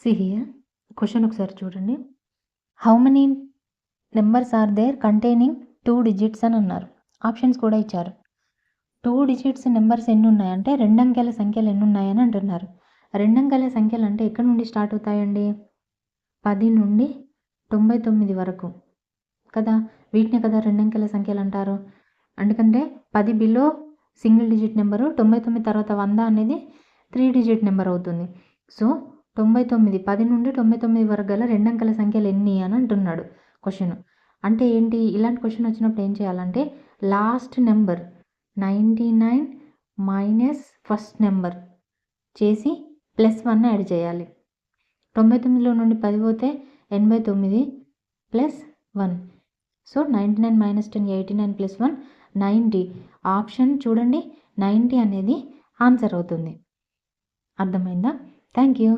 See here, question ఒకసారి చూడండి. How many numbers are there containing 2 digits అని అన్నారు. ఆప్షన్స్ కూడా ఇచ్చారు. 2 డిజిట్స్ నెంబర్స్ ఎన్ని ఉన్నాయంటే 2 అంకెల సంఖ్యలు ఎన్ని ఉన్నాయని అంటున్నారు. 2 అంకెల సంఖ్యలు అంటే ఎక్కడి నుండి స్టార్ట్ అవుతాయండి? 10 నుండి 99 వరకు కదా. వీటిని కదా 2 అంకెల సంఖ్యలు అంటారు. ఎందుకంటే 10 బిలో సింగిల్ డిజిట్ నెంబరు, 99 తర్వాత 100 అనేది 3 డిజిట్ నెంబర్ అవుతుంది. సో 99, 10 నుండి 99 వరకు గల 2 అంకెల సంఖ్యలు ఎన్ని అని అంటున్నాడు క్వశ్చన్. అంటే ఏంటి? ఇలాంటి క్వశ్చన్ వచ్చినప్పుడు ఏం చేయాలంటే last number 99 minus first number చేసి +1 యాడ్ చేయాలి. 99లో నుండి 10 పోతే 89 plus 1. So 99 minus 10 89 plus 1 90. Option చూడండి, 90 అనేది ఆన్సర్ అవుతుంది. అర్థమైందా? Thank you.